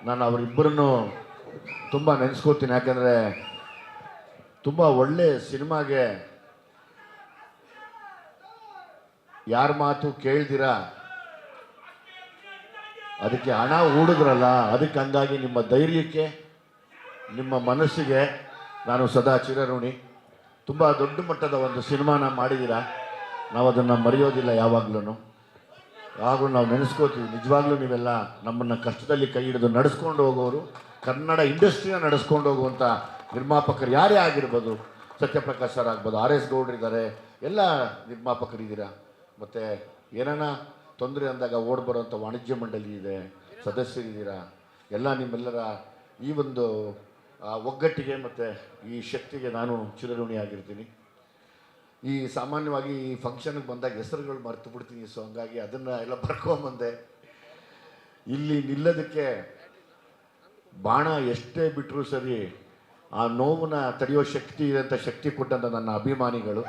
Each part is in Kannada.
ನಾನು ಅವರಿಬ್ಬರನ್ನು ತುಂಬ ನೆನೆಸ್ಕೋತೀನಿ. ಯಾಕಂದರೆ ತುಂಬ ಒಳ್ಳೆ ಸಿನಿಮಾಗೆ ಯಾರ ಮಾತು ಕೇಳ್ದಿರ ಅದಕ್ಕೆ ಹಣ ಹೂಡಿದ್ರಲ್ಲ, ಅದಕ್ಕೆ ಹಂಗಾಗಿ ನಿಮ್ಮ ಧೈರ್ಯಕ್ಕೆ ನಿಮ್ಮ ಮನಸ್ಸಿಗೆ ನಾನು ಸದಾ ಚಿರಋಣಿ. ತುಂಬ ದೊಡ್ಡ ಮಟ್ಟದ ಒಂದು ಸಿನಿಮಾನ ಮಾಡಿದ್ದೀರಾ. ನಾವು ಅದನ್ನು ಮರೆಯೋದಿಲ್ಲ ಯಾವಾಗಲೂ. ಯಾವಾಗಲೂ ನಾವು ನೆನೆಸ್ಕೋತೀವಿ. ನಿಜವಾಗ್ಲೂ ನೀವೆಲ್ಲ ನಮ್ಮನ್ನು ಕಷ್ಟದಲ್ಲಿ ಕೈ ಹಿಡಿದು ನಡೆಸ್ಕೊಂಡು ಹೋಗೋರು, ಕನ್ನಡ ಇಂಡಸ್ಟ್ರಿನ ನಡೆಸ್ಕೊಂಡು ಹೋಗುವಂಥ ನಿರ್ಮಾಪಕರು ಯಾರೇ ಆಗಿರ್ಬೋದು. ಸತ್ಯಪ್ರಕಾಶ್ ಸರ್ ಆಗ್ಬೋದು, ಆರ್ ಎಸ್ ಗೌಡ್ರಿದ್ದಾರೆ, ಎಲ್ಲ ನಿರ್ಮಾಪಕರಿದ್ದೀರಾ. ಮತ್ತು ಏನಾನ ತೊಂದರೆ ಅಂದಾಗ ಓಡಿ ಬರೋಂಥ ವಾಣಿಜ್ಯ ಮಂಡಳಿ ಇದೆ, ಸದಸ್ಯರಿದ್ದೀರಾ. ಎಲ್ಲ ನಿಮ್ಮೆಲ್ಲರ ಈ ಒಂದು ಒಗ್ಗಟ್ಟಿಗೆ ಮತ್ತು ಈ ಶಕ್ತಿಗೆ ನಾನು ಚಿರಋಣಿಯಾಗಿರ್ತೀನಿ. ಈ ಸಾಮಾನ್ಯವಾಗಿ ಈ ಫಂಕ್ಷನ್ಗೆ ಬಂದಾಗ ಹೆಸರುಗಳು ಮರೆತು ಬಿಡ್ತೀನಿ. ಸೊ ಹಂಗಾಗಿ ಅದನ್ನು ಎಲ್ಲ ಬರ್ಕೊಂಬಂದೆ. ಇಲ್ಲಿ ನಿಲ್ಲೋದಕ್ಕೆ ಬಾಣ ಎಷ್ಟೇ ಬಿಟ್ಟರೂ ಸರಿ ಆ ನೋವನ್ನ ತಡೆಯೋ ಶಕ್ತಿ ಇದೆ ಅಂತ ಶಕ್ತಿ ಕೊಟ್ಟಂಥ ನನ್ನ ಅಭಿಮಾನಿಗಳು.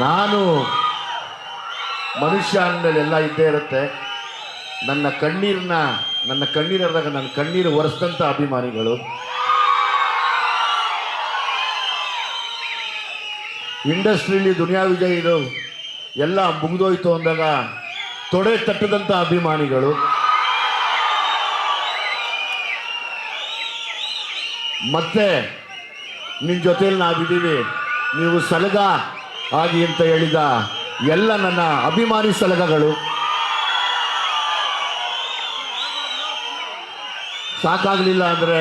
ನಾನು ಮನುಷ್ಯ ಅಂದಮೇಲೆ ಎಲ್ಲ ಇದ್ದೇ ಇರುತ್ತೆ. ನನ್ನ ಕಣ್ಣೀರದಾಗ ನನ್ನ ಕಣ್ಣೀರು ಒರೆಸಿದಂಥ ಅಭಿಮಾನಿಗಳು. ಇಂಡಸ್ಟ್ರಿಯಲ್ಲಿ ದುನಿಯಾ ವಿಜಯ್ ಇದು ಎಲ್ಲ ಮುಗಿದೋಯ್ತು ಅಂದಾಗ ತೊಡೆ ತಟ್ಟದಂಥ ಅಭಿಮಾನಿಗಳು. ಮತ್ತೆ ನಿನ್ನ ಜೊತೆಯಲ್ಲಿ ನಾವಿದ್ದೀವಿ, ನೀವು ಸಲಗ ಆಗಿ ಅಂತ ಹೇಳಿದ ಎಲ್ಲ ನನ್ನ ಅಭಿಮಾನಿ ಸಲಗಗಳು. ಸಾಕಾಗಲಿಲ್ಲ ಅಂದರೆ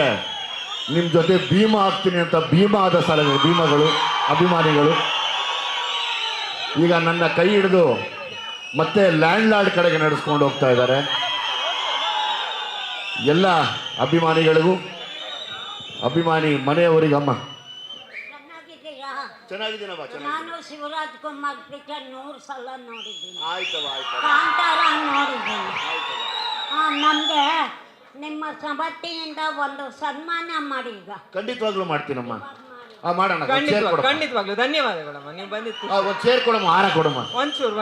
ನಿಮ್ಮ ಜೊತೆ ಭೀಮ ಆಗ್ತೀನಿ ಅಂತ ಭೀಮಾದ ಭೀಮಗಳು ಅಭಿಮಾನಿಗಳು. ಈಗ ನನ್ನ ಕೈ ಹಿಡಿದು ಮತ್ತೆ ಲ್ಯಾಂಡ್ ಲಾರ್ಡ್ ಕಡೆಗೆ ನಡೆಸ್ಕೊಂಡು ಹೋಗ್ತಾ ಇದ್ದಾರೆ. ಎಲ್ಲ ಅಭಿಮಾನಿಗಳಿಗೂ, ಅಭಿಮಾನಿ ಮನೆಯವರಿಗಮ್ಮ ಚೆನ್ನಾಗಿದ್ದೀನಮ್ಮ. ನಾನು ಶಿವರಾಜ್ ಕುಮಾರ್ ಪಿಕ್ಚರ್ 100 ಸಲ ನೋಡಿದ್ದೀನಿ. ಆಯ್ತವ ಆಯ್ತು, ಕಾಂತಾರ ನೋಡಿದ್ದೀನಿ. ನಮಗೆ ನಿಮ್ಮ ಸಭಾತಿಯಿಂದ ಒಂದು ಸನ್ಮಾನ ಮಾಡಿ. ಈಗ ಖಂಡಿತವಾಗ್ಲೂ ಮಾಡ್ತೀನಮ್ಮ. ಮಾಡೋಣ. ಖಂಡಿತವಾಗ್ಲೂ ಧನ್ಯವಾದಗಳಮ್ಮ, ನೀವು ಬಂದಿತ್ತು. ಒಂದು ಚೇರ್ ಕೊಡಮ್ಮ, ಹಾರ ಕೊಡಮ್ಮ. ಒಂಚೂರು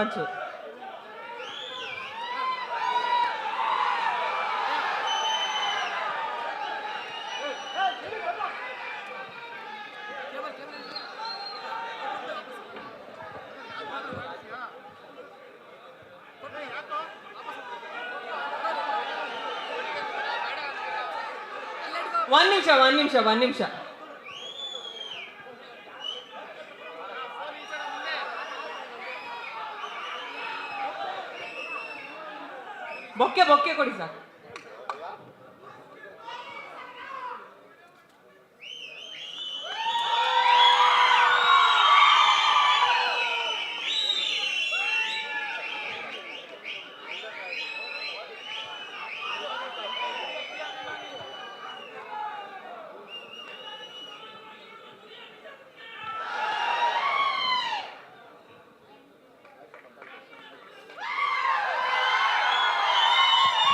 ಒಂದ್ ನಿಮಿಷ. ಬೊಕ್ಕೆ ಕೊಡಿ ಸರ್.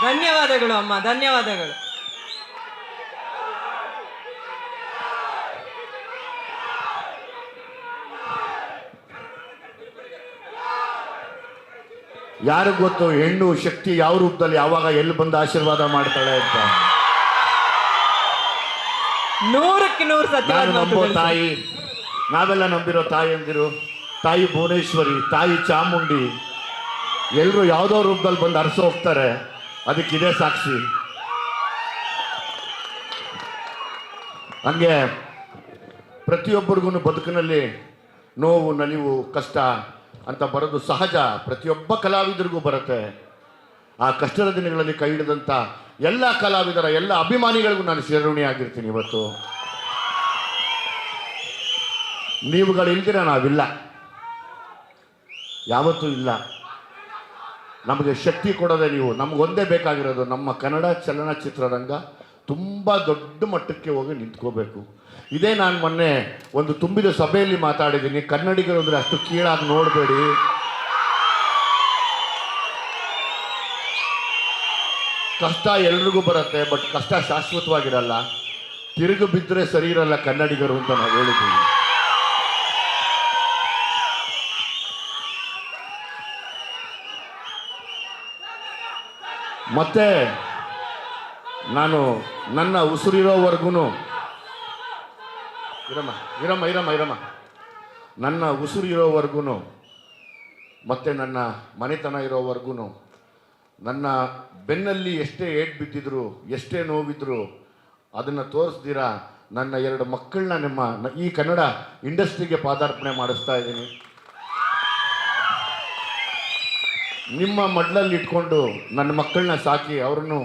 ಧನ್ಯವಾದಗಳು ಅಮ್ಮ, ಧನ್ಯವಾದಗಳು. ಯಾರಿಗೂ ಗೊತ್ತು ಹೆಣ್ಣು ಶಕ್ತಿ ಯಾವ ರೂಪದಲ್ಲಿ ಯಾವಾಗ ಎಲ್ಲಿ ಬಂದು ಆಶೀರ್ವಾದ ಮಾಡ್ತಾಳೆ ಅಂತ. 100ಕ್ಕೆ 100 ಸತ್ಯ. ನಂಬೋ ತಾಯಿ, ನಾವೆಲ್ಲ ನಂಬಿರೋ ತಾಯಿ ಅಂದಿರು, ತಾಯಿ ಭುವನೇಶ್ವರಿ, ತಾಯಿ ಚಾಮುಂಡಿ, ಎಲ್ಲರೂ ಯಾವುದೋ ರೂಪದಲ್ಲಿ ಬಂದು ಅರಸು ಹೋಗ್ತಾರೆ. ಅದಕ್ಕಿದೆ ಸಾಕ್ಷಿ. ಹಂಗೆ ಪ್ರತಿಯೊಬ್ಬರಿಗೂ ಬದುಕಿನಲ್ಲಿ ನೋವು, ನಲಿವು, ಕಷ್ಟ ಅಂತ ಬರೋದು ಸಹಜ. ಪ್ರತಿಯೊಬ್ಬ ಕಲಾವಿದರಿಗೂ ಬರುತ್ತೆ. ಆ ಕಷ್ಟದ ದಿನಗಳಲ್ಲಿ ಕೈ ಹಿಡಿದಂಥ ಎಲ್ಲ ಕಲಾವಿದರ ಎಲ್ಲ ಅಭಿಮಾನಿಗಳಿಗೂ ನಾನು ಚಿರಋಣಿಯಾಗಿರ್ತೀನಿ. ಇವತ್ತು ನೀವುಗಳಿಲ್ದಿರ ನಾವಿಲ್ಲ, ಯಾವತ್ತೂ ಇಲ್ಲ. ನಮಗೆ ಶಕ್ತಿ ಕೊಡೋದೇ ನೀವು. ನಮಗೊಂದೇ ಬೇಕಾಗಿರೋದು ನಮ್ಮ ಕನ್ನಡ ಚಲನಚಿತ್ರರಂಗ ತುಂಬ ದೊಡ್ಡ ಮಟ್ಟಕ್ಕೆ ಹೋಗಿ ನಿಂತ್ಕೋಬೇಕು. ಇದೇ ನಾನು ಮೊನ್ನೆ ಒಂದು ತುಂಬಿದ ಸಭೆಯಲ್ಲಿ ಮಾತಾಡಿದ್ದೀನಿ. ಕನ್ನಡಿಗರು ಅಂದರೆ ಅಷ್ಟು ಕೀಳಾಗಿ ನೋಡಬೇಡಿ. ಕಷ್ಟ ಎಲ್ರಿಗೂ ಬರುತ್ತೆ, ಬಟ್ ಕಷ್ಟ ಶಾಶ್ವತವಾಗಿರಲ್ಲ. ತಿರುಗು ಬಿದ್ದರೆ ಸರಿ ಇರಲ್ಲ ಕನ್ನಡಿಗರು ಅಂತ ನಾವು ಹೇಳಿದ್ದೀವಿ. ಮತ್ತೆ ನಾನು ನನ್ನ ಉಸಿರಿರೋವರೆಗೂ ಇರಮ್ಮ ನನ್ನ ಉಸಿರಿರೋವರೆಗೂ ಮತ್ತು ನನ್ನ ಮನೆತನ ಇರೋವರೆಗೂ ನನ್ನ ಬೆನ್ನಲ್ಲಿ ಎಷ್ಟೇ ಏಟ್ ಬಿದ್ದಿದ್ರು ಎಷ್ಟೇ ನೋವಿದ್ರು ಅದನ್ನು ತೋರಿಸ್ದಿರಾ ನನ್ನ 2 ಮಕ್ಕಳನ್ನ ಈ ಕನ್ನಡ ಇಂಡಸ್ಟ್ರಿಗೆ ಪಾದಾರ್ಪಣೆ ಮಾಡಿಸ್ತಾ ಇದ್ದೀನಿ. ನಿಮ್ಮ ಮಡ್ಲಲ್ಲಿ ಇಟ್ಕೊಂಡು ನನ್ನ ಮಕ್ಕಳನ್ನ ಸಾಕಿ ಅವ್ರನ್ನು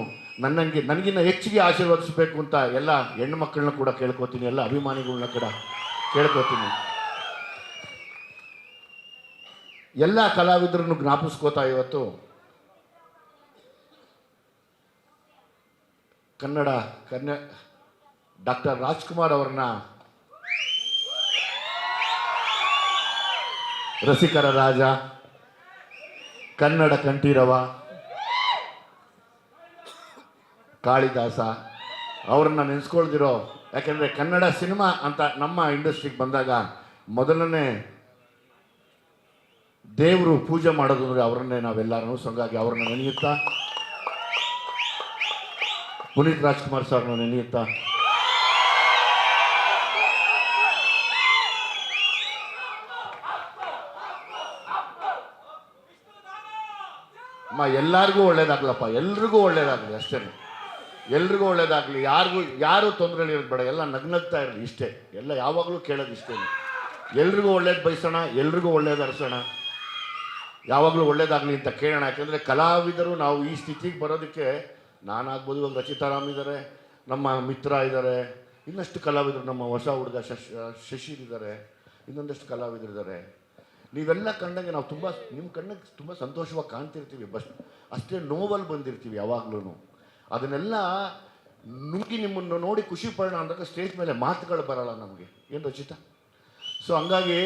ನನಗಿನ್ನ ಹೆಚ್ಚಿಗೆ ಆಶೀರ್ವದಿಸಬೇಕು ಅಂತ ಎಲ್ಲ ಹೆಣ್ಣು ಮಕ್ಕಳನ್ನ ಕೂಡ ಕೇಳ್ಕೊತೀನಿ, ಎಲ್ಲ ಅಭಿಮಾನಿಗಳನ್ನ ಕೂಡ ಕೇಳ್ಕೊತೀನಿ. ಎಲ್ಲ ಕಲಾವಿದರನ್ನು ಜ್ಞಾಪಿಸ್ಕೋತಾ ಇವತ್ತು ಡಾಕ್ಟರ್ ರಾಜ್ಕುಮಾರ್ ಅವ್ರನ್ನ ರಸಿಕರ ರಾಜ, ಕನ್ನಡ ಕಂಠೀರವ, ಕಾಳಿದಾಸ ಅವ್ರನ್ನ ನೆನೆಸ್ಕೊಳ್ದಿರೋ, ಯಾಕೆಂದರೆ ಕನ್ನಡ ಸಿನಿಮಾ ಅಂತ ನಮ್ಮ ಇಂಡಸ್ಟ್ರಿಗೆ ಬಂದಾಗ ಮೊದಲನೇ ದೇವರು ಪೂಜೆ ಮಾಡೋದು ಅಂದರೆ ಅವರನ್ನೇ ನಾವೆಲ್ಲರೂ. ಸೊ ಹಂಗಾಗಿ ಅವ್ರನ್ನ ನೆನೆಯುತ್ತಾ, ಪುನೀತ್ ರಾಜ್ಕುಮಾರ್ ಸರ್ನ ನೆನೆಯುತ್ತಾ, ಎಲ್ಲರಿಗೂ ಒಳ್ಳೇದಾಗ್ಲಪ್ಪ, ಎಲ್ರಿಗೂ ಒಳ್ಳೇದಾಗಲಿ, ಅಷ್ಟೇ ಎಲ್ರಿಗೂ ಒಳ್ಳೇದಾಗಲಿ. ಯಾರು ತೊಂದರೆ ಇರೋದು ಬೇಡ, ಎಲ್ಲ ನಗ್ನಗ್ತಾ ಇರಲಿ, ಇಷ್ಟೇ. ಎಲ್ಲ ಯಾವಾಗಲೂ ಕೇಳೋದು ಇಷ್ಟೇ, ಎಲ್ರಿಗೂ ಒಳ್ಳೇದು ಬಯಸೋಣ, ಎಲ್ರಿಗೂ ಒಳ್ಳೇದು ಅರ್ಸೋಣ, ಯಾವಾಗಲೂ ಒಳ್ಳೇದಾಗಲಿ ಅಂತ ಕೇಳೋಣ. ಯಾಕೆಂದರೆ ಕಲಾವಿದರು ನಾವು ಈ ಸ್ಥಿತಿಗೆ ಬರೋದಕ್ಕೆ ನಾನಾಗ್ಬೋದು, ಇವಾಗ ರಚಿತಾರಾಮ್ ಇದ್ದಾರೆ, ನಮ್ಮ ಮಿತ್ರ ಇದ್ದಾರೆ, ಇನ್ನಷ್ಟು ಕಲಾವಿದರು, ನಮ್ಮ ಹೊಸ ಹುಡುಗ ಶಶಿರ್ ಇದ್ದಾರೆ, ಇನ್ನೊಂದಷ್ಟು ಕಲಾವಿದರಿದ್ದಾರೆ. ನೀವೆಲ್ಲ ಕಂಡಂಗೆ ನಾವು ನಿಮ್ಮ ಕಣ್ಣಿಗೆ ತುಂಬ ಸಂತೋಷವಾಗಿ ಕಾಣ್ತಿರ್ತೀವಿ, ಅಷ್ಟೇ ನೋವಲ್ಲಿ ಬಂದಿರ್ತೀವಿ ಯಾವಾಗಲೂ. ಅದನ್ನೆಲ್ಲ ನುಗ್ಗಿ ನಿಮ್ಮನ್ನು ನೋಡಿ ಖುಷಿ ಪಡೋಣ ಅಂದಾಗ ಸ್ಟೇಜ್ ಮೇಲೆ ಮಾತುಗಳು ಬರಲ್ಲ ನಮಗೆ, ಏನು ರಚಿತಾ? ಸೊ ಹಂಗಾಗಿ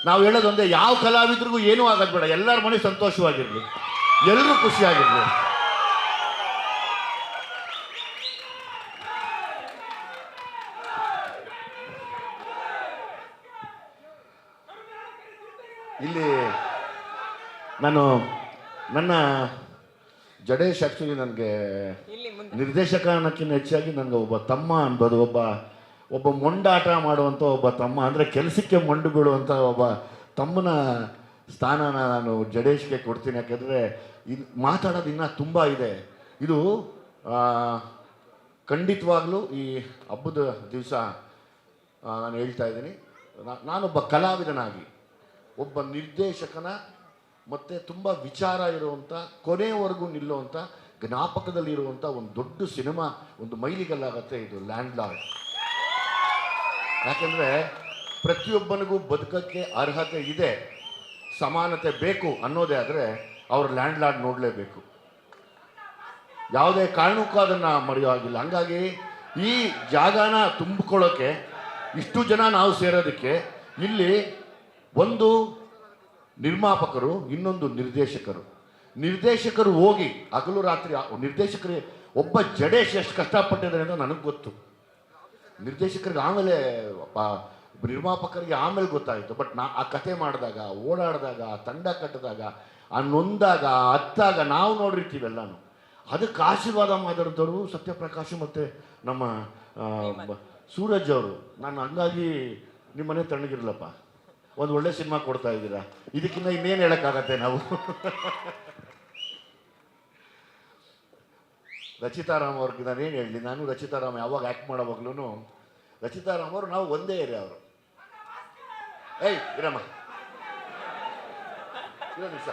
ನಾವು ಹೇಳೋದೊಂದೇ, ಯಾವ ಕಲಾವಿದ್ರಿಗೂ ಏನೂ ಆಗೋದು ಬೇಡ, ಎಲ್ಲರ ಮನೆ ಸಂತೋಷವಾಗಿರಲಿ, ಎಲ್ಲರೂ ಖುಷಿಯಾಗಿರಲಿ. ಇಲ್ಲಿ ನನ್ನ ಜಡೇಶ್ ಆ್ಯಕ್ಚುಲಿ ನನಗೆ ನಿರ್ದೇಶಕ ಅನ್ನೋಕ್ಕಿಂತ ಹೆಚ್ಚಾಗಿ ನನಗೆ ಒಬ್ಬ ತಮ್ಮ ಅನ್ಬೋದು, ಒಬ್ಬ ಮೊಂಡಾಟ ಮಾಡುವಂಥ ಒಬ್ಬ ತಮ್ಮ, ಅಂದರೆ ಕೆಲಸಕ್ಕೆ ಮೊಂಡು ಬೀಳುವಂಥ ಒಬ್ಬ ತಮ್ಮನ ಸ್ಥಾನನ ನಾನು ಜಡೇಶ್ಗೆ ಕೊಡ್ತೀನಿ. ಯಾಕೆಂದರೆ ಮಾತಾಡೋದು ಇನ್ನೂ ತುಂಬ ಇದೆ. ಇದು ಖಂಡಿತವಾಗ್ಲೂ ಈ ಹಬ್ಬದ ದಿವಸ ನಾನು ಹೇಳ್ತಾ ಇದ್ದೀನಿ, ನಾನೊಬ್ಬ ಕಲಾವಿದನಾಗಿ ಒಬ್ಬ ನಿರ್ದೇಶಕನ ಮತ್ತು ತುಂಬ ವಿಚಾರ ಇರುವಂಥ, ಕೊನೆಯವರೆಗೂ ನಿಲ್ಲುವಂಥ, ಜ್ಞಾಪಕದಲ್ಲಿರುವಂಥ ಒಂದು ದೊಡ್ಡ ಸಿನಿಮಾ, ಒಂದು ಮೈಲಿಗಲ್ಲಾಗತ್ತೆ ಇದು ಲ್ಯಾಂಡ್ ಲಾರ್ಡ್. ಯಾಕೆಂದರೆ ಪ್ರತಿಯೊಬ್ಬನಿಗೂ ಬದುಕಕ್ಕೆ ಅರ್ಹತೆ ಇದೆ, ಸಮಾನತೆ ಬೇಕು ಅನ್ನೋದೇ ಆದರೆ ಅವ್ರು ಲ್ಯಾಂಡ್ ಲಾರ್ಡ್ ನೋಡಲೇಬೇಕು, ಯಾವುದೇ ಕಾರಣಕ್ಕೂ ಅದನ್ನು ಮರೆಯೋ ಆಗಿಲ್ಲ. ಹಂಗಾಗಿ ಈ ಜಾಗನ ತುಂಬಿಕೊಳ್ಳೋಕ್ಕೆ ಇಷ್ಟು ಜನ ನಾವು ಸೇರೋದಕ್ಕೆ ಇಲ್ಲಿ ಒಂದು ನಿರ್ಮಾಪಕರು, ಇನ್ನೊಂದು ನಿರ್ದೇಶಕರು ಹೋಗಿ ಹಗಲು ರಾತ್ರಿ ನಿರ್ದೇಶಕರಿಗೆ ಒಬ್ಬ ಜಡೇಶ್ ಎಷ್ಟು ಕಷ್ಟಪಟ್ಟಿದ್ದಾರೆ ಅಂತ ನನಗೆ ಗೊತ್ತು, ನಿರ್ದೇಶಕರಿಗೆ ಆಮೇಲೆ ನಿರ್ಮಾಪಕರಿಗೆ ಆಮೇಲೆ ಗೊತ್ತಾಯಿತು. ಬಟ್ ಆ ಕತೆ ಮಾಡಿದಾಗ, ಓಡಾಡಿದಾಗ, ತಂಡ ಕಟ್ಟಿದಾಗ, ಆ ನೊಂದಾಗ, ಹತ್ತಾಗ ನಾವು ನೋಡಿರ್ತೀವಿ ಎಲ್ಲನೂ. ಅದಕ್ಕೆ ಆಶೀರ್ವಾದ ಮಾಡಿದವರು ಸತ್ಯಪ್ರಕಾಶ್ ಮತ್ತು ನಮ್ಮ ಸೂರಜ್ ಅವರು. ನಾನು ಹಂಗಾಗಿ ನಿಮ್ಮನೆ ತಣ್ಣಗಿರಲಪ್ಪ, ಒಂದು ಒಳ್ಳೆ ಸಿನಿಮಾ ಕೊಡ್ತಾ ಇದ್ದೀರಾ, ಇದಕ್ಕಿಂತ ಇನ್ನೇನು ಹೇಳೋಕ್ಕಾಗತ್ತೆ ನಾವು. ರಚಿತಾರಾಮ್ ಅವ್ರಿಗೆ ನಾನೇನು ಹೇಳಲಿ, ನಾನು ರಚಿತಾರಾಮ್ ಯಾವಾಗ ಆ್ಯಕ್ಟ್ ಮಾಡೋವಾಗ್ಲೂ ರಚಿತಾರಾಮ್ ಅವರು ನಾವು ಒಂದೇ ಏರಿಯಾ ಅವರು. ಇರಮ್ಮ ನಿಮಿಷ,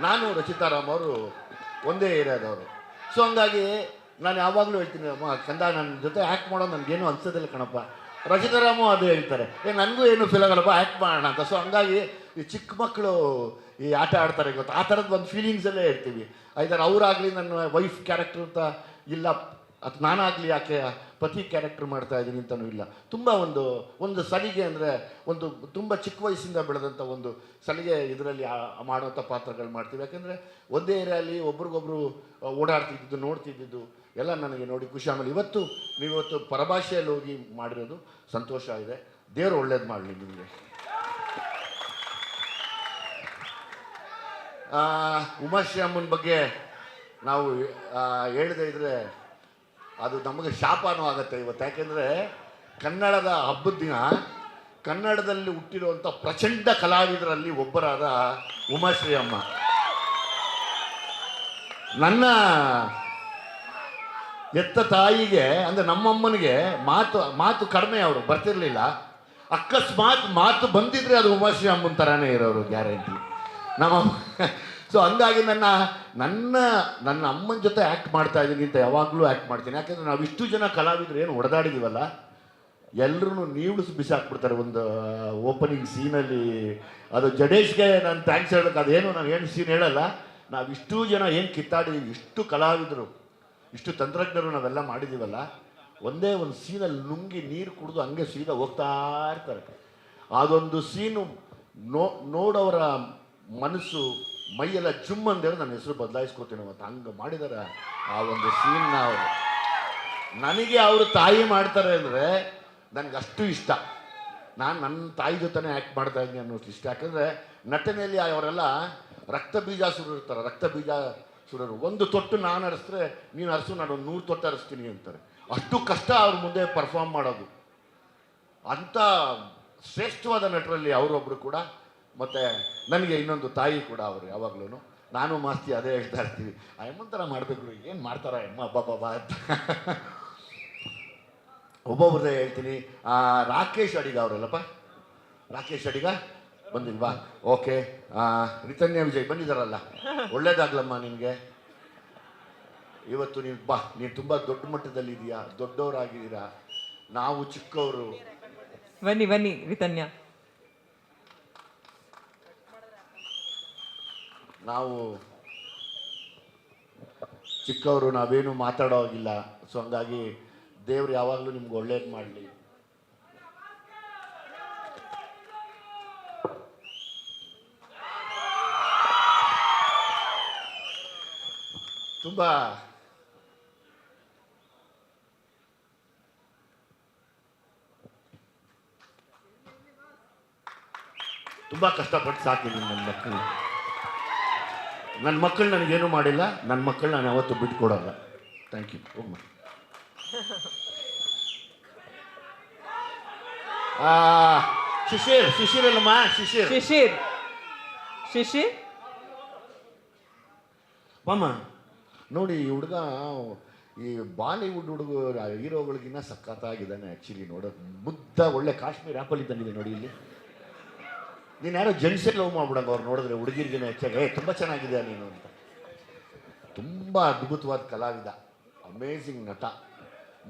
ನಾನು ರಚಿತಾರಾಮ್ ಅವರು ಒಂದೇ ಏರಿಯಾದವರು. ಸೊ ಹಂಗಾಗಿ ನಾನು ಯಾವಾಗಲೂ ಹೇಳ್ತೀನಿ, ಅಮ್ಮ ಕಂದ ನನ್ನ ಜೊತೆ ಆ್ಯಕ್ಟ್ ಮಾಡೋದು ನನಗೇನು ಅನ್ಸೋದಿಲ್ಲ ಕಣಪ್ಪ. ರಚಿತಾರಾಮು ಅದು ಹೇಳ್ತಾರೆ, ನನಗೂ ಏನು ಫೀಲ್ ಆಗಲ್ಲಪ್ಪ, ಆ್ಯಕ್ಟ್ ಮಾಡೋಣ ಅಂತ. ಸೊ ಹಂಗಾಗಿ ಈ ಚಿಕ್ಕ ಮಕ್ಕಳು ಈ ಆಟ ಆಡ್ತಾರೆ ಗೊತ್ತಾ, ಆ ಥರದ್ದು ಒಂದು ಫೀಲಿಂಗ್ಸಲ್ಲೇ ಇರ್ತೀವಿ. ಐದಾರು ಅವರಾಗಲಿ ನನ್ನ ವೈಫ್ ಕ್ಯಾರೆಕ್ಟರ್ ಅಂತ ಇಲ್ಲ, ಅದು ನಾನಾಗಲಿ ಯಾಕೆ ಪತಿ ಕ್ಯಾರೆಕ್ಟರ್ ಮಾಡ್ತಾ ಇದ್ದೀನಿ ಅಂತಲೂ ಇಲ್ಲ. ತುಂಬ ಒಂದು ಸಲಿಗೆ, ಅಂದರೆ ಒಂದು ತುಂಬ ಚಿಕ್ಕ ವಯಸ್ಸಿಂದ ಬೆಳೆದಂಥ ಒಂದು ಸಲಿಗೆ ಇದರಲ್ಲಿ ಮಾಡುವಂಥ ಪಾತ್ರಗಳು ಮಾಡ್ತೀವಿ. ಯಾಕೆಂದರೆ ಒಂದೇ ಏರಿಯಲ್ಲಿ ಒಬ್ರಿಗೊಬ್ರು ಓಡಾಡ್ತಿದ್ದು ನೋಡ್ತಿದ್ದು ಎಲ್ಲ ನನಗೆ ನೋಡಿ ಖುಷಿ. ಆಮೇಲೆ ನೀವಿವತ್ತು ಪರಭಾಷೆಯಲ್ಲಿ ಹೋಗಿ ಮಾಡಿರೋದು ಸಂತೋಷ ಇದೆ. ದೇವರು ಒಳ್ಳೇದು ಮಾಡಲಿ ನಿಮಗೆ. ಉಮಾಶ್ರೀ ಅಮ್ಮನ ಬಗ್ಗೆ ನಾವು ಹೇಳದೇ ಇದ್ರೆ ಅದು ನಮಗೆ ಶಾಪನೂ ಆಗುತ್ತೆ ಇವತ್ತು. ಯಾಕೆಂದರೆ ಕನ್ನಡದ ಹಬ್ಬದ ದಿನ ಕನ್ನಡದಲ್ಲಿ ಹುಟ್ಟಿರುವಂಥ ಪ್ರಚಂಡ ಕಲಾವಿದರಲ್ಲಿ ಒಬ್ಬರಾದ ಉಮಾಶ್ರೀ ಅಮ್ಮ ನನ್ನ ಎತ್ತ ತಾಯಿಗೆ ಅಂದರೆ ನಮ್ಮಮ್ಮನಿಗೆ ಮಾತು ಕಡಿಮೆ, ಅವರು ಬರ್ತಿರ್ಲಿಲ್ಲ. ಅಕಸ್ಮಾತ್ ಮಾತು ಬಂದಿದ್ರೆ ಅದು ಉಮಾಶ್ರೀ ಅಮ್ಮನ ಥರನೇ ಇರೋರು ಗ್ಯಾರಂಟಿ ನಮ್ಮ. ಸೊ ಹಂಗಾಗಿ ನನ್ನ ಅಮ್ಮನ ಜೊತೆ ಆ್ಯಕ್ಟ್ ಮಾಡ್ತಾ ಇದ್ದೀನಿ ಅಂತ ಯಾವಾಗಲೂ ಆ್ಯಕ್ಟ್ ಮಾಡ್ತೀನಿ. ಯಾಕೆಂದರೆ ನಾವು ಇಷ್ಟು ಜನ ಕಲಾವಿದರು ಏನು ಹೊಡೆದಾಡಿದ್ದೀವಲ್ಲ, ಎಲ್ಲರೂ ನೀವುಡಿಸಿ ಬಿಸಾಕ್ಬಿಡ್ತಾರೆ ಒಂದು ಓಪನಿಂಗ್ ಸೀನಲ್ಲಿ. ಅದು ಜಡೇಶ್ಗೆ ನಾನು ಥ್ಯಾಂಕ್ಸ್ ಹೇಳೋಕೆ, ಅದೇನು ನಾನು ಏನು ಸೀನ್ ಹೇಳಲ್ಲ. ನಾವು ಇಷ್ಟು ಜನ ಏನು ಕಿತ್ತಾಡಿದ್ದೀವಿ, ಇಷ್ಟು ಕಲಾವಿದರು, ಇಷ್ಟು ತಂತ್ರಜ್ಞರು ನಾವೆಲ್ಲ ಮಾಡಿದ್ದೀವಲ್ಲ, ಒಂದೇ ಒಂದು ಸೀನಲ್ಲಿ ನುಂಗಿ ನೀರು ಕುಡಿದು ಹಂಗೆ ಸೀದಾ ಹೋಗ್ತಾ ಇರ್ತಾರೆ. ಅದೊಂದು ಸೀನು ನೋಡೋರ ಮನಸ್ಸು ಮೈಯೆಲ್ಲ ಜುಮ್ ಅಂದೇಳಿ ನನ್ನ ಹೆಸರು ಬದಲಾಯಿಸ್ಕೋತೀನಿ ಮತ್ತು ಹಂಗೆ ಮಾಡಿದ್ದಾರೆ ಆ ಒಂದು ಸೀನ್ನ ಅವರು. ನನಗೆ ಅವರು ತಾಯಿ ಮಾಡ್ತಾರೆ ಅಂದರೆ ನನಗೆ ಅಷ್ಟು ಇಷ್ಟ. ನಾನು ನನ್ನ ತಾಯಿ ಜೊತೆನೇ ಆ್ಯಕ್ಟ್ ಮಾಡ್ತಾ ಇದ್ದೀನಿ ಅನ್ನೋಷ್ಟು ಇಷ್ಟ. ಯಾಕಂದರೆ ನಟನೆಯಲ್ಲಿ ಅವರೆಲ್ಲ ರಕ್ತ ಬೀಜಾಸುರರು ಇರ್ತಾರೆ. ರಕ್ತ ಬೀಜಾಸುರರು ಒಂದು ತೊಟ್ಟು ನಾನು ಹರಿಸಿದ್ರೆ ನೀನು ಹರಿಸು, ನಾನು ಒಂದು 100 ತೊಟ್ಟು ಹರಿಸ್ತೀನಿ ಅಂತಾರೆ. ಅಷ್ಟು ಕಷ್ಟ ಅವ್ರ ಮುಂದೆ ಪರ್ಫಾರ್ಮ್ ಮಾಡೋದು. ಅಂಥ ಶ್ರೇಷ್ಠವಾದ ನಟರಲ್ಲಿ ಅವರೊಬ್ಬರು ಕೂಡ. ಮತ್ತು ನನಗೆ ಇನ್ನೊಂದು ತಾಯಿ ಕೂಡ ಅವರು. ಯಾವಾಗಲೂ ನಾನು ಮಾಸ್ತಿ ಅದೇ ಹೇಳ್ತಾ ಇರ್ತೀವಿ, ಆ ಅಮ್ಮನ ಥರ ಮಾಡಬೇಕು, ಏನು ಮಾಡ್ತಾರ ಅಮ್ಮ ಬಾಬಾ ಅಂತ. ಒಬ್ಬೊಬ್ಬರೇ ಹೇಳ್ತೀನಿ. ರಾಕೇಶ್ ಅಡಿಗ ಅವರಲ್ಲಪ್ಪ, ರಾಕೇಶ್ ಅಡಿಗ ಬಂದಿಲ್ವಾ? ಓಕೆ. ರಿತನ್ಯ ವಿಜಯ್ ಬಂದಿದ್ದಾರಲ್ಲ, ಒಳ್ಳೇದಾಗ್ಲಮ್ಮ ನಿನಗೆ. ಇವತ್ತು ನೀನು ಬಾ, ನೀನು ತುಂಬ ದೊಡ್ಡ ಮಟ್ಟದಲ್ಲಿದ್ದೀಯಾ, ದೊಡ್ಡವರಾಗಿದ್ದೀರಾ, ನಾವು ಚಿಕ್ಕವರು. ಬನ್ನಿ ಬನ್ನಿ ರಿತನ್ಯ. ನಾವು ಚಿಕ್ಕವರು, ನಾವೇನು ಮಾತಾಡೋ ಹಾಗಿಲ್ಲ. ಸೊ ಹಂಗಾಗಿ ದೇವ್ರು ಯಾವಾಗಲೂ ನಿಮ್ಗೆ ಒಳ್ಳೇದು ಮಾಡಲಿ. ತುಂಬ ಕಷ್ಟಪಟ್ಟು ಸಾಕಿದ್ದೀನಿ ನನ್ನ ಮಕ್ಕಳು ನನಗೇನು ಮಾಡಿಲ್ಲ. ನನ್ನ ಮಕ್ಕಳು ನಾನು ಯಾವತ್ತೂ ಬಿಟ್ಕೊಡಲ್ಲ. Thank you. ಹೋಗ್ಮ. ಶಿಶಿರ್ ಅಲ್ಲಮ್ಮ, ಶಿಶಿರ್ ಮಾಮ ನೋಡಿ. ಈ ಹುಡುಗ ಈ ಬಾಲಿವುಡ್ ಹೀರೋಗಳಿಗಿನ್ನ ಸಖತ್ತಾಗಿದ್ದಾನೆ ಆ್ಯಕ್ಚುಲಿ ನೋಡೋದು. ಮುದ್ದ ಒಳ್ಳೆ ಕಾಶ್ಮೀರ್ ಆ್ಯಪಲ್ ಇದ್ದಂಗಿದೆ ನೋಡಿ. ಇಲ್ಲಿ ನೀನು ಯಾರೋ ಜೆಂಟ್ಸೇ ಲವ್ ಮಾಡ್ಬಿಡಂಗ ಅವ್ರು ನೋಡಿದ್ರೆ, ಹುಡುಗಿರಿಗಿನ ಹೆಚ್ಚಾಗಿ ತುಂಬ ಚೆನ್ನಾಗಿದೆ ನೀನು ಅಂತ. ತುಂಬ ಅದ್ಭುತವಾದ ಕಲಾವಿದ, ಅಮೇಝಿಂಗ್ ನಟ.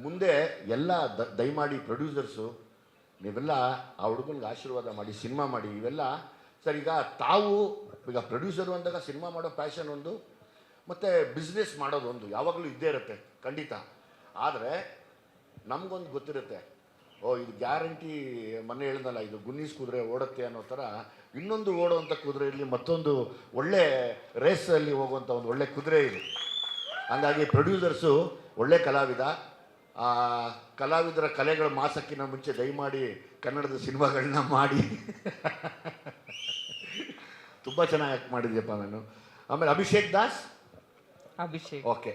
ಮುಂದೆ ಎಲ್ಲ ದಯಮಾಡಿ ಪ್ರೊಡ್ಯೂಸರ್ಸು ನೀವೆಲ್ಲ ಆ ಹುಡುಗನಿಗೆ ಆಶೀರ್ವಾದ ಮಾಡಿ ಸಿನಿಮಾ ಮಾಡಿ. ಇವೆಲ್ಲ ಸರ್, ಈಗ ಪ್ರೊಡ್ಯೂಸರು ಅಂದಾಗ ಸಿನಿಮಾ ಮಾಡೋ ಪ್ಯಾಷನ್ ಒಂದು, ಮತ್ತು ಬಿಸ್ನೆಸ್ ಮಾಡೋದು ಒಂದು ಯಾವಾಗಲೂ ಇದ್ದೇ ಇರುತ್ತೆ ಖಂಡಿತ. ಆದರೆ ನಮಗೊಂದು ಗೊತ್ತಿರುತ್ತೆ, ಇದು ಗ್ಯಾರಂಟಿ. ಮೊನ್ನೆ ಹೇಳ್ದಲ್ಲ, ಇದು ಗುನ್ನೀಸ್ ಕುದುರೆ ಓಡುತ್ತೆ ಅನ್ನೋ ಥರ ಇನ್ನೊಂದು ಓಡುವಂಥ ಕುದುರೆಯಲ್ಲಿ ಮತ್ತೊಂದು ಒಳ್ಳೆ ರೇಸಲ್ಲಿ ಹೋಗುವಂಥ ಒಂದು ಒಳ್ಳೆ ಕುದುರೆ ಇದು. ಹಂಗಾಗಿ ಪ್ರೊಡ್ಯೂಸರ್ಸು ಒಳ್ಳೆ ಕಲಾವಿದರ ಕಲೆಗಳ ಮಾಸಕ್ಕಿಂತ ಮುಂಚೆ ದಯಮಾಡಿ ಕನ್ನಡದ ಸಿನಿಮಾಗಳನ್ನ ಮಾಡಿ. ತುಂಬ ಚೆನ್ನಾಗಿ ಆ್ಯಕ್ಟ್ ಮಾಡಿದ್ಯಪ್ಪ ನಾನು. ಆಮೇಲೆ ಅಭಿಷೇಕ್. ಓಕೆ.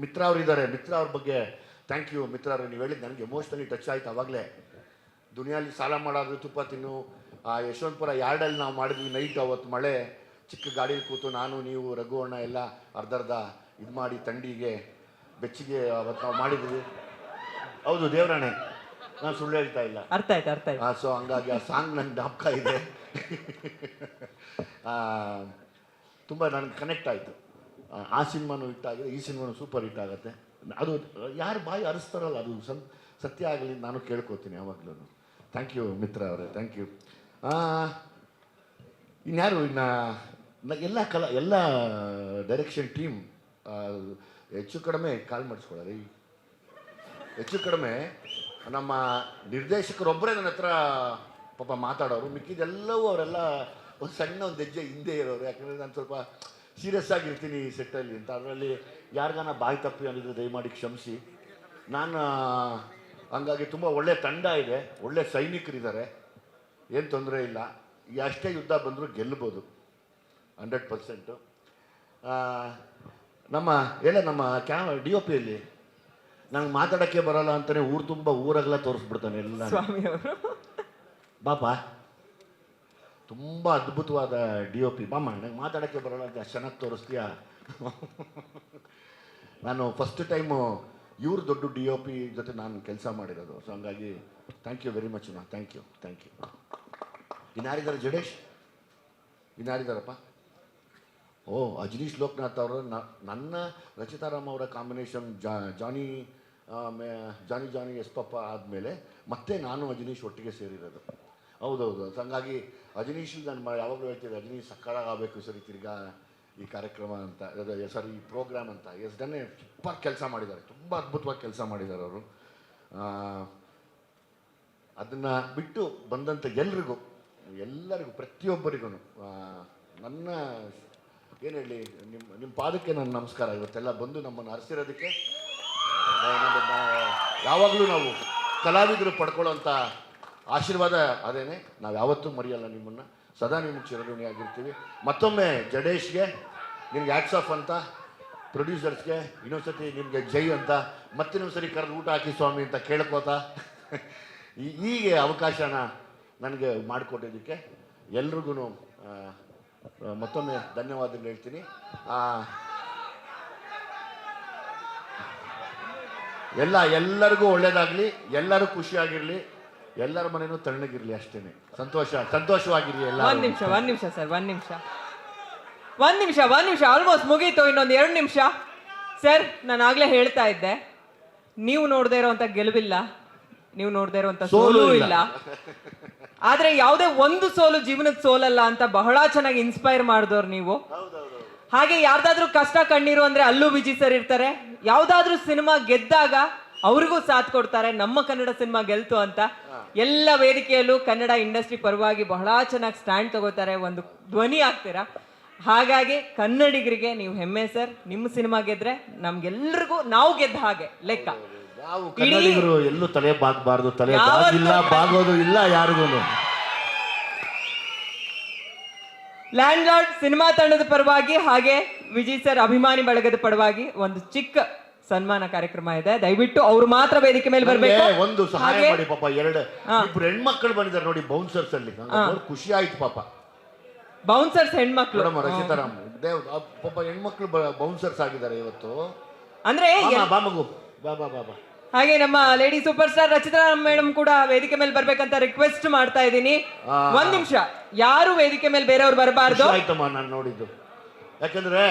ಮಿತ್ರ ಅವ್ರು ಇದ್ದಾರೆ. ಮಿತ್ರ ಅವ್ರ ಬಗ್ಗೆ ಥ್ಯಾಂಕ್ ಯು. ಮಿತ್ರ ಅವರು ನೀವು ಹೇಳಿದ್ದು ನನಗೆ ಎಮೋಷ್ನಲಿ ಟಚ್ ಆಯ್ತು. ಆವಾಗಲೇ ದುನಿಯಲ್ಲಿ ಸಾಲ ಮಾಡೋದು ತುಪ್ಪ ತಿನ್ನು ಯಶವಂತಪುರ ಯಾರ್ಡಲ್ಲಿ ನಾವು ಮಾಡಿದ್ವಿ ನೈಟ್. ಅವತ್ತು ಮಳೆ, ಚಿಕ್ಕ ಗಾಡೀಲಿ ಕೂತು ನಾನು ನೀವು ರಘು ಅಣ್ಣ ಎಲ್ಲ ಅರ್ಧ ಇದು ಮಾಡಿ ಥಂಡಿಗೆ ಬೆಚ್ಚಿಗೆ ಅವತ್ತು ನಾವು ಮಾಡಿದ್ವಿ. ಹೌದು ದೇವರಾಣೆ, ನಾನು ಸುಳ್ಳು ಹೇಳ್ತಾ ಇಲ್ಲ. ಅರ್ಥ ಆಯ್ತು. ಸೊ ಹಂಗಾಗಿ ಆ ಸಾಂಗ್ ನನ್ನ ಜ್ಞಾಪಕ ಇದೆ. ತುಂಬ ನನಗೆ ಕನೆಕ್ಟ್ ಆಯಿತು. ಆ ಸಿನಿಮಾನು ಹಿಟ್ ಆಗಿದೆ, ಈ ಸಿನಿಮಾನು ಸೂಪರ್ ಹಿಟ್ ಆಗುತ್ತೆ. ಅದು ಯಾರು ಬಾಯಿ ಅರಿಸ್ತಾರಲ್ಲ, ಅದು ಸತ್ಯ ಆಗಲಿ ನಾನು ಕೇಳ್ಕೊತೀನಿ ಯಾವಾಗಲೂ. ಥ್ಯಾಂಕ್ ಯು ಮಿತ್ರ ಅವರೇ, ಥ್ಯಾಂಕ್ ಯು. ಇನ್ಯಾರು ಎಲ್ಲ ಡೈರೆಕ್ಷನ್ ಟೀಮ್ ಹೆಚ್ಚು ಕಡಿಮೆ ಕಾಲ್ ಮಾಡಿಸ್ಕೊಳ್ಳಿ. ಹೆಚ್ಚು ಕಡಿಮೆ ನಮ್ಮ ನಿರ್ದೇಶಕರೊಬ್ಬರೇ ನನ್ನ ಹತ್ರ ಪಾಪ ಮಾತಾಡೋರು. ಮಿಕ್ಕಿದೆಲ್ಲವೂ ಅವರೆಲ್ಲ ಒಂದು ಸಣ್ಣ ಒಂದು ಹೆಜ್ಜೆ ಹಿಂದೆ ಇರೋರು. ಯಾಕಂದರೆ ನಾನು ಸ್ವಲ್ಪ ಸೀರಿಯಸ್ ಆಗಿರ್ತೀನಿ ಸೆಟ್ಟಲ್ಲಿ ಅಂತ. ಅದರಲ್ಲಿ ಯಾರಿಗಾನ ಬಾಯಿ ತಪ್ಪಿ ಅಂದಿದ್ರೆ ದಯಮಾಡಿ ಕ್ಷಮಿಸಿ. ನಾನು ಹಂಗಾಗಿ ತುಂಬ ಒಳ್ಳೆ ತಂಡ ಇದೆ, ಒಳ್ಳೆ ಸೈನಿಕರಿದ್ದಾರೆ, ಏನು ತೊಂದರೆ ಇಲ್ಲ. ಎಷ್ಟೇ ಯುದ್ಧ ಬಂದರೂ ಗೆಲ್ಲಬೋದು 100%. ನಮ್ಮ ನಮ್ಮ ಡಿ ಒ ಪಿಯಲ್ಲಿ ನಂಗೆ ಮಾತಾಡೋಕ್ಕೆ ಬರಲ್ಲ ಅಂತಾನೆ ಊರು ತುಂಬ ಊರಾಗೆಲ್ಲ ತೋರಿಸ್ಬಿಡ್ತಾನೆ ಎಲ್ಲ. ಸ್ವಾಮಿ ಅವರು ಬಾಪ ತುಂಬ ಅದ್ಭುತವಾದ ಡಿ ಒ ಪಿ, ಬಾಮ ನಂಗೆ ಮಾತಾಡೋಕ್ಕೆ ಬರಲ್ಲ ಅಂತ ಅಷ್ಟು ಚೆನ್ನಾಗಿ ತೋರಿಸ್ತೀಯಾ. ನಾನು ಫಸ್ಟ್ ಟೈಮು ಇವ್ರು ದೊಡ್ಡ ಡಿ ಒ ಪಿ ಜೊತೆ ನಾನು ಕೆಲಸ ಮಾಡಿರೋದು. ಸೊ ಹಂಗಾಗಿ thank you very much thank you. ಇನ್ಯಾರಿದ್ದಾರೆ Jadesh? ಇನ್ಯಾರಿದ್ದಾರಪ್ಪ? ಓ ಅಜನೀಶ್ ಲೋಕನಾಥ್ ಅವರು ನನ್ನ ರಚಿತಾರಾಮ್ ಅವರ ಕಾಂಬಿನೇಷನ್ ಜಾನಿ ಜಾನಿ ಎಸ್ ಪಪ್ಪ ಆದಮೇಲೆ ಮತ್ತೆ ನಾನು ಅಜನೀಶ್ ಒಟ್ಟಿಗೆ ಸೇರಿರೋದು. ಹೌದೌದು. ಸೊ ಹಂಗಾಗಿ ಅಜನೀಶ್ ನಾನು ಯಾವಾಗಲೂ ಹೇಳ್ತಿದ್ದೆ, ಅಜನೀಶ್ ಸಕ್ಕತ್ತಾಗಬೇಕು ಸರಿ ತಿರ್ಗಾ ಈ ಕಾರ್ಯಕ್ರಮ ಅಂತ, ಸರ್ ಈ ಪ್ರೋಗ್ರಾಮ್ ಅಂತ. ಡನ್ನೇ ಸೂಪರ್ ಕೆಲಸ ಮಾಡಿದ್ದಾರೆ, ತುಂಬ ಅದ್ಭುತವಾಗಿ ಕೆಲಸ ಮಾಡಿದ್ದಾರೆ ಅವರು. ಅದನ್ನು ಬಿಟ್ಟು ಬಂದಂಥ ಎಲ್ಲರಿಗೂ ಪ್ರತಿಯೊಬ್ಬರಿಗೂ ನನ್ನ ಏನು ಹೇಳಿ, ನಿಮ್ಮ ಪಾದಕ್ಕೆ ನನ್ನ ನಮಸ್ಕಾರ. ಇವತ್ತೆಲ್ಲ ಬಂದು ನಮ್ಮನ್ನು ಹರಿಸಿರೋದಕ್ಕೆ ಯಾವಾಗಲೂ ನಾವು ಕಲಾವಿದರು ಪಡ್ಕೊಳ್ಳೋಂಥ ಆಶೀರ್ವಾದ ಅದೇನೆ. ನಾವು ಯಾವತ್ತೂ ಮರೆಯಲ್ಲ ನಿಮ್ಮನ್ನು, ಸದಾ ನಿಮಗೆ ಚಿರಋಣಿಯಾಗಿರ್ತೀವಿ. ಮತ್ತೊಮ್ಮೆ ಜಡೇಶ್ಗೆ ನಿಮ್ಗೆ ಹ್ಯಾಟ್ಸ್ ಆಫ್ ಅಂತ, ಪ್ರೊಡ್ಯೂಸರ್ಸ್ಗೆ ಇನ್ನೊಂದ್ಸತಿ ನಿಮಗೆ ಜೈ ಅಂತ, ಮತ್ತಿನ್ನೊಂದ್ಸರಿ ಕರೆದು ಊಟ ಹಾಕಿ ಸ್ವಾಮಿ ಅಂತ ಕೇಳ್ಕೋತಾ ಹೀಗೆ ಅವಕಾಶನ ನನಗೆ ಮಾಡಿಕೊಟ್ಟಿದ್ದಕ್ಕೆ ಎಲ್ರಿಗೂ ಮತ್ತೊಮ್ಮೆ ಧನ್ಯವಾದಗಳು ಹೇಳ್ತೀನಿ. ಎಲ್ಲರಿಗೂ ಒಳ್ಳೇದಾಗಲಿ, ಎಲ್ಲರೂ ಖುಷಿಯಾಗಿರಲಿ, ಎಲ್ಲರ ಮನೇನೂ ತಣ್ಣಗಿರಲಿ, ಅಷ್ಟೇ. ಸಂತೋಷವಾಗಿರಲಿ ಎಲ್ಲ. ಒಂದ್ ನಿಮಿಷ ಸರ್, ಒಂದ್ ನಿಮಿಷ ಆಲ್ಮೋಸ್ಟ್ ಮುಗೀತು. ಇನ್ನೊಂದು 2 ನಿಮಿಷ ಸರ್. ನಾನು ಆಗ್ಲೇ ಹೇಳ್ತಾ ಇದ್ದೆ, ನೀವು ನೋಡದೇ ಇರೋಂಥ ಗೆಲುವಿಲ್ಲ, ನೀವು ನೋಡದೇ ಇರೋಂಥ ಸೋಲು ಇಲ್ಲ. ಆದ್ರೆ ಯಾವುದೇ ಒಂದು ಸೋಲು ಜೀವನದ ಸೋಲಲ್ಲ ಅಂತ ಬಹಳ ಚೆನ್ನಾಗಿ ಇನ್ಸ್ಪೈರ್ ಮಾಡಿದವ್ರು ನೀವು. ಹಾಗೆ ಯಾರ್ದಾದ್ರೂ ಕಷ್ಟ ಕಣ್ಣೀರು ಅಂದ್ರೆ ಅಲ್ಲೂ ವಿಜಯ್ ಸರ್ ಇರ್ತಾರೆ. ಯಾವ್ದಾದ್ರೂ ಸಿನಿಮಾ ಗೆದ್ದಾಗ ಅವ್ರಿಗೂ ಸಾಥ್ ಕೊಡ್ತಾರೆ. ನಮ್ಮ ಕನ್ನಡ ಸಿನಿಮಾ ಗೆಲ್ತು ಅಂತ ಎಲ್ಲ ವೇದಿಕೆಯಲ್ಲೂ ಕನ್ನಡ ಇಂಡಸ್ಟ್ರಿ ಪರವಾಗಿ ಬಹಳ ಚೆನ್ನಾಗಿ ಸ್ಟ್ಯಾಂಡ್ ತಗೋತಾರೆ, ಒಂದು ಧ್ವನಿ ಆಗ್ತೀರಾ. ಹಾಗಾಗಿ ಕನ್ನಡಿಗರಿಗೆ ನೀವು ಹೆಮ್ಮೆ ಸರ್. ನಿಮ್ಮ ಸಿನಿಮಾ ಗೆದ್ರೆ ನಮ್ಗೆಲ್ರಿಗೂ ನಾವು ಗೆದ್ದ ಹಾಗೆ ಲೆಕ್ಕ. ನಾವು ಕನ್ನಡಿಗರು ಎಲ್ಲೂ ತಲೆ ಬಾಗಬಾರ್ದು, ತಲೆ ಬಾಗೋದು ಇಲ್ಲ ಯಾರಿಗೂ. ಲ್ಯಾಂಡ್ ಲಾರ್ಡ್ ಸಿನಿಮಾ ತಂಡದ ಪರವಾಗಿ ಹಾಗೆ ವಿಜಯ್ ಸರ್ ಅಭಿಮಾನಿ ಬಳಗದ ಪರವಾಗಿ ಒಂದು ಚಿಕ್ಕ ಸನ್ಮಾನ ಕಾರ್ಯಕ್ರಮ ಇದೆ. ದಯವಿಟ್ಟು ಅವ್ರು ಮಾತ್ರ ವೇದಿಕೆ ಮೇಲೆ ಬರ್ಬೇಕು. ಒಂದು ಸಹಾಯ ಮಾಡಿ ಪಾಪ. ಇಬ್ರು ಹೆಣ್ಮಕ್ಳು ಬಂದಿದ್ದಾರೆ ನೋಡಿ ಬೌನ್ಸರ್ಸ್ ಅಲ್ಲಿ, ಖುಷಿ ಆಯ್ತು ಪಾಪ. ಬೌನ್ಸರ್ಸ್ ಹೆಣ್ಮಕ್ಳು ರಚಿತಾರಾಮ್ ಪಾಪ ಹೆಣ್ಮಕ್ಳು ಬೌನ್ಸರ್ಸ್ ಆಗಿದ್ದಾರೆ ಇವತ್ತು. ಅಂದ್ರೆ ಬಾಮಗು ಬಾ. ಹಾಗೆ ನಮ್ಮ lady super star Rachita Ram madam ಕೂಡ ವೇದಿಕೆ ಮೇಲೆ ಬರ್ಬೇಕಂತ ರಿಕ್ವೆಸ್ಟ್ ಮಾಡ್ತಾ ಇದ್ದೀನಿ. 1 ನಿಮಿಷ, ಯಾರು ವೇದಿಕೆ ಮೇಲೆ ಬೇರೆಯವ್ರು ಬರಬಾರ್ದು. ಆಯ್ತಮ್ಮ, ನಾನು ನೋಡಿದ್ದು. ಯಾಕಂದ್ರೆ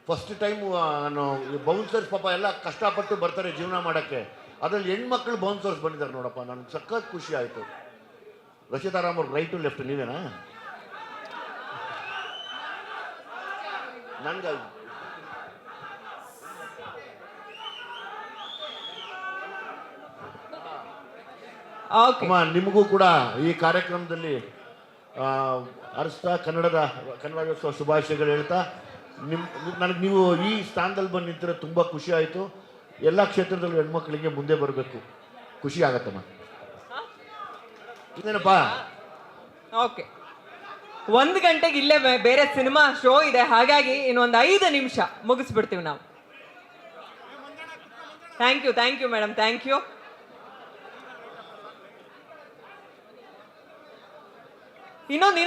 ಫಸ್ಟ್ ಟೈಮ್ ನಾನು ಬೌನ್ಸರ್ಸ್ ಪಾಪ ಎಲ್ಲ ಕಷ್ಟಪಟ್ಟು ಬರ್ತಾರೆ ಜೀವನ ಮಾಡಕ್ಕೆ, ಅದ್ರಲ್ಲಿ ಹೆಣ್ಮಕ್ಳು ಬೌನ್ಸರ್ಸ್ ಬಂದಿದ್ದಾರೆ ನೋಡಪ್ಪ. ನನ್ಗೆ ಸಖತ್ ಖುಷಿ ಆಯ್ತು. ರಚಿತಾರಾಮ್ ಅವ್ರು ರೈಟ್ ಟು ಲೆಫ್ಟ್ ನೀವೇನಾ? ನನ್ಗೆ ನಿಮಗೂ ಕೂಡ ಈ ಕಾರ್ಯಕ್ರಮದಲ್ಲಿ ಅರಸ್ತಾ ಕನ್ನಡೋತ್ಸವ ಶುಭಾಶಯಗಳು ಹೇಳ್ತಾ, ನನಗೆ ನೀವು ಈ ಸ್ಥಾನದಲ್ಲಿ ಬಂದು ನಿಂತಿರೋ ತುಂಬ ಖುಷಿ ಆಯಿತು. ಎಲ್ಲ ಕ್ಷೇತ್ರದಲ್ಲೂ ಹೆಣ್ಮಕ್ಳಿಗೆ ಮುಂದೆ ಬರಬೇಕು, ಖುಷಿ ಆಗತ್ತಮ್ಮ. ಇನ್ನೇನಪ್ಪ? ಓಕೆ, 1 ಗಂಟೆಗೆ ಇಲ್ಲೇ ಬೇರೆ ಸಿನಿಮಾ ಶೋ ಇದೆ. ಹಾಗಾಗಿ ಇನ್ನೊಂದು 5 ನಿಮಿಷ ಮುಗಿಸ್ಬಿಡ್ತೀವಿ ನಾವು. Thank you madam, thank you. ಇನ್ನೊಂದು